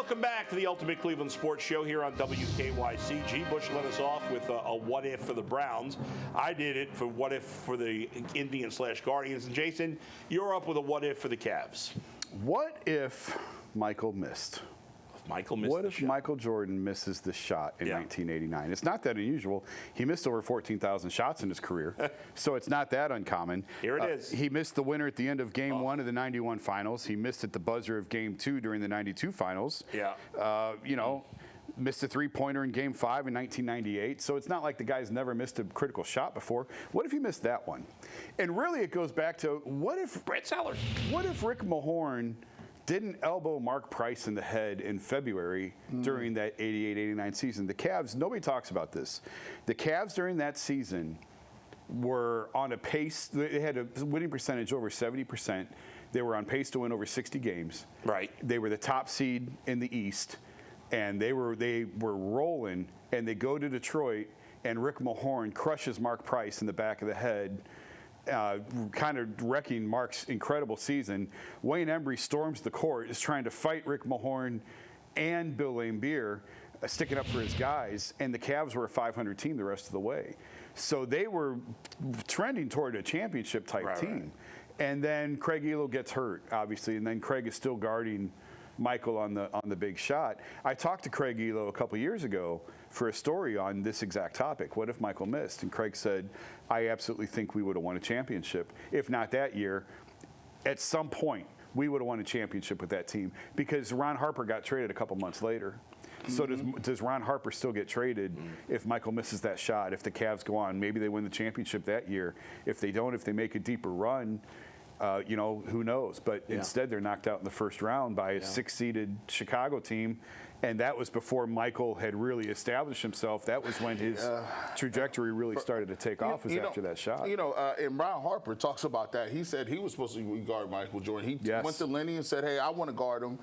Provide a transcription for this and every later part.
Welcome back to the Ultimate Cleveland Sports Show here on WKYC. G. Bush led us off with a what if for the Browns. I did it for what if for the Indians/Guardians. And Jason, you're up with a what if for the Cavs. What if Michael missed? What if Michael Jordan misses the shot in 1989? It's not that unusual. He missed over 14,000 shots in his career, so it's not that uncommon. Here it is. He missed the winner at the end of Game 1 of the 91 finals. He missed at the buzzer of Game 2 during the 92 finals. Missed a three-pointer in Game 5 in 1998. So it's not like the guy's never missed a critical shot before. What if he missed that one? And really it goes back to what if Brett Sellers. What if Rick Mahorn didn't elbow Mark Price in the head in February during that 88-89 season? The Cavs, nobody talks about this. The Cavs during that season were on a pace. They had a winning percentage over 70%. They were on pace to win over 60 games. Right. They were the top seed in the East, and they were rolling, and they go to Detroit, and Rick Mahorn crushes Mark Price in the back of the head, kind of wrecking Mark's incredible season. Wayne Embry storms the court, is trying to fight Rick Mahorn and Bill Laimbeer, sticking up for his guys, and the Cavs were a 500 team the rest of the way. So they were trending toward a championship-type team. Right. And then Craig Elo gets hurt, obviously, and then Craig is still guarding Michael on the big shot. I talked to Craig Elo a couple years ago for a story on this exact topic. What if Michael missed? And Craig said, I absolutely think we would have won a championship. If not that year, at some point, we would have won a championship with that team because Ron Harper got traded a couple months later. So does Ron Harper still get traded if Michael misses that shot? If the Cavs go on, maybe they win the championship that year. If they don't, if they make a deeper run, who knows? But instead, they're knocked out in the first round by a six-seeded Chicago team, and that was before Michael had really established himself. That was when his trajectory really started to take off, was after that shot. And Ron Harper talks about that. He said he was supposed to guard Michael Jordan. He went to Lenny and said, hey, I want to guard him.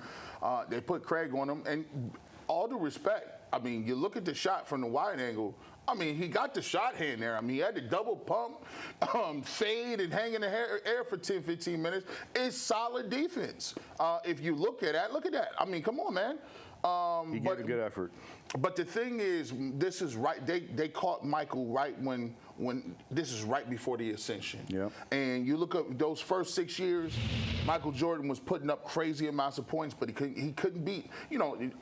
They put Craig on him, and all due respect, I mean, you look at the shot from the wide angle, I mean, he got the shot hand there. I mean, he had the double pump, fade, and hang in the air for 10, 15 minutes. It's solid defense. If you look at that. I mean, come on, man. He gave a good effort. But the thing is, this is right. They caught Michael right when this is right before the ascension. Yep. And you look up those first 6 years, Michael Jordan was putting up crazy amounts of points, but he couldn't beat.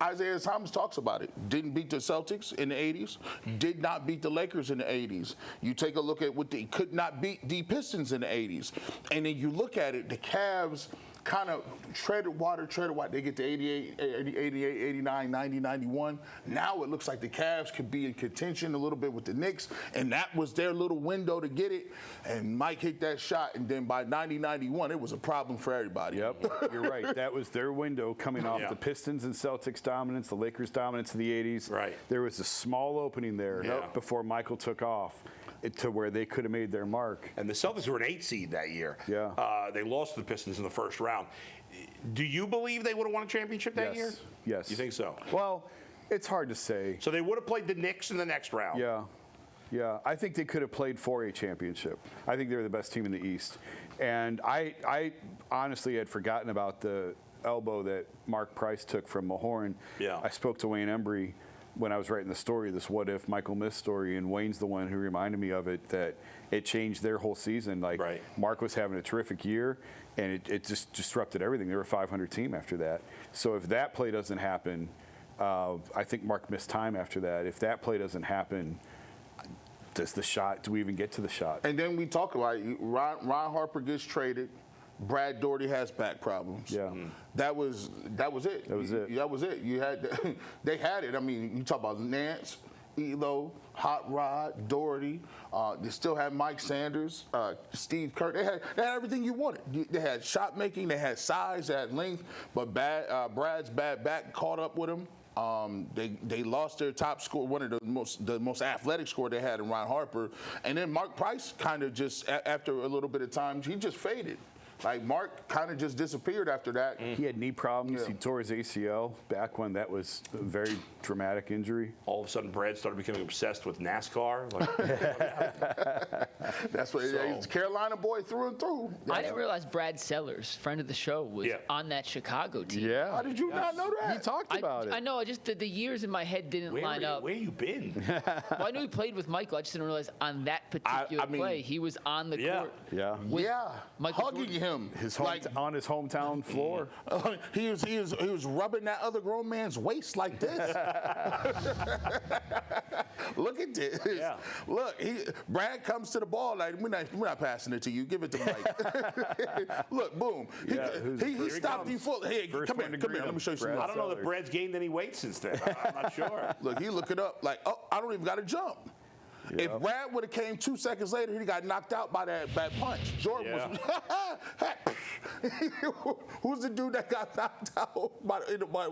Isaiah Thomas talks about it. Didn't beat the Celtics in the 80s. Did not beat the Lakers in the 80s. You take a look at what they could not beat the Pistons in the 80s. And then you look at it, the Cavs kind of treaded water. They get to 88, 89, 90, 91. Now it looks like the Cavs could be in contention a little bit with the Knicks, and that was their little window to get it. And Mike hit that shot, and then by 90, 91, it was a problem for everybody. Yep, you're right. That was their window coming off the Pistons and Celtics dominance, the Lakers dominance of the 80s. Right. There was a small opening there before Michael took off to where they could have made their mark. And the Celtics were an 8 seed that year. Yeah. They lost to the Pistons in the first round. Do you believe they would have won a championship that year? Yes. You think so? Well, it's hard to say. So they would have played the Knicks in the next round. Yeah. I think they could have played for a championship. I think they were the best team in the East. And I honestly had forgotten about the elbow that Mark Price took from Mahorn. Yeah. I spoke to Wayne Embry when I was writing the story, this what if Michael missed story, and Wayne's the one who reminded me of it, that it changed their whole season. Like Mark was having a terrific year, and it just disrupted everything. They were a 500 team after that. So if that play doesn't happen, I think Mark missed time after that. If that play doesn't happen, do we even get to the shot? And then we talk about it. Ron Harper gets traded. Brad Daugherty has back problems. Yeah. That was it. That was it. That was it. You had they had it. I mean, you talk about Nance, Elo, Hot Rod, Daugherty. They still had Mike Sanders, Steve Kerr. They had everything you wanted. They had shot making. They had size. They had length. But Brad's bad back caught up with him. They lost their top scorer, one of the most athletic scorer they had in Ron Harper. And then Mark Price kind of just, after a little bit of time, he just faded. Like Mark kind of just disappeared after that. He had knee problems. Yeah. He tore his ACL back when that was a very dramatic injury. All of a sudden, Brad started becoming obsessed with NASCAR. Like, That's what he's a Carolina boy through and through. I didn't realize Brad Sellers, friend of the show, was on that Chicago team. Yeah. How did you not know that? He talked about it. I know. I just the years in my head didn't line up. Where you been? Well, I knew he played with Michael. I just didn't realize on that particular play he was on the court. Yeah. Yeah, Michael hugging him On his hometown floor. he was rubbing that other grown man's waist like this. Look at this. Yeah. Look, Brad comes to the ball like we're not passing it to you. Give it to Mike. Look, boom. He stopped you full. Hey, First come here. Let me show you some. Brad I don't know that Sellers. Brad's gained any weight since then. I'm not sure. Look, he looking up like, oh, I don't even got to jump. Yep. If Brad would have came 2 seconds later, he got knocked out by that punch. Jordan was. Who's the dude that got knocked out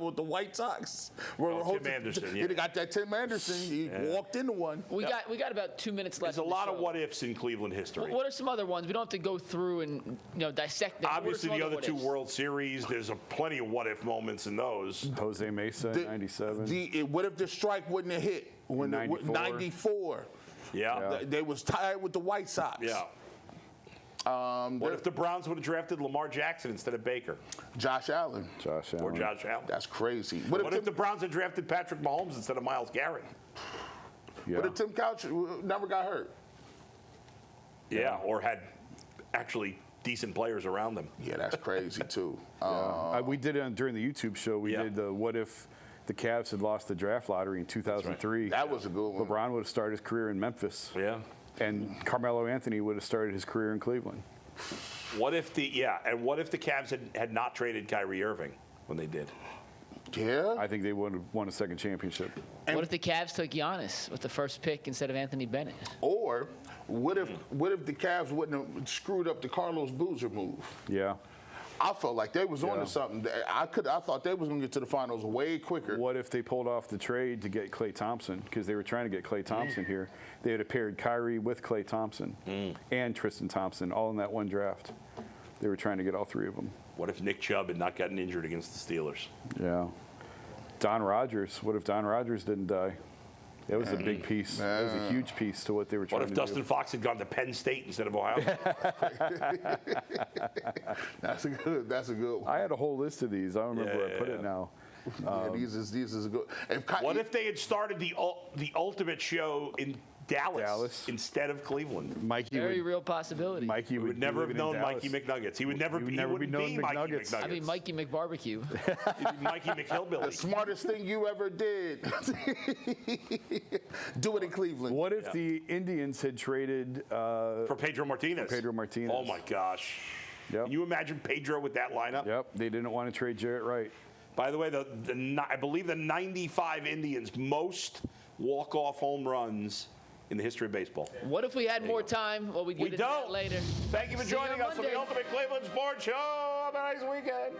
with the White Sox? Tim Anderson. He got that Tim Anderson. He walked into one. We got about 2 minutes left. There's a lot of what ifs in Cleveland history. What are some other ones? We don't have to go through and dissect them. Obviously, the other two World Series, there's plenty of what if moments in those. Jose Mesa, 97. What if the strike wouldn't have hit? When 94. Yeah. They was tied with the White Sox. Yeah. What if the Browns would have drafted Lamar Jackson instead of Baker? Josh Allen. Or Josh Allen. That's crazy. What if the Browns had drafted Patrick Mahomes instead of Myles Garrett? Yeah. What if Tim Couch never got hurt? Yeah, or had actually decent players around them. Yeah, that's crazy too. We did it during the YouTube show. We did the what if the Cavs had lost the draft lottery in 2003. That was a good one. LeBron would have started his career in Memphis. Yeah. And Carmelo Anthony would have started his career in Cleveland. What if the Cavs had not traded Kyrie Irving when they did? Yeah. I think they would have won a second championship. What if the Cavs took Giannis with the first pick instead of Anthony Bennett? Or what if the Cavs wouldn't have screwed up the Carlos Boozer move? Yeah. I felt like they was onto something. I thought they was going to get to the finals way quicker. What if they pulled off the trade to get Klay Thompson? Because they were trying to get Klay Thompson here. They would have paired Kyrie with Klay Thompson and Tristan Thompson all in that one draft. They were trying to get all three of them. What if Nick Chubb had not gotten injured against the Steelers? Yeah. Don Rodgers. What if Don Rodgers didn't die? That was a big piece. That was a huge piece to what they were trying to do. What if Dustin Fox had gone to Penn State instead of Ohio? That's a good one. I had a whole list of these. I don't remember where I put it now. These is a good. What if they had started the ultimate show in Dallas instead of Cleveland? Mikey Very real possibility. Mikey would never have known Mikey McNuggets. He would never be known McNuggets. I mean, Mikey McBarbecue. He'd be Mikey McHillbilly. The smartest thing you ever did. Do it in Cleveland. What if the Indians had traded For Pedro Martinez. Oh my gosh. Yep. Can you imagine Pedro with that lineup? Yep. They didn't want to trade Jarrett Wright. By the way, I believe the 95 Indians most walk-off home runs in the history of baseball. What if we had more time? Well, we get into that later. Thank you for See you on joining us on Monday. the Ultimate Cleveland Sports Show. Have a nice weekend.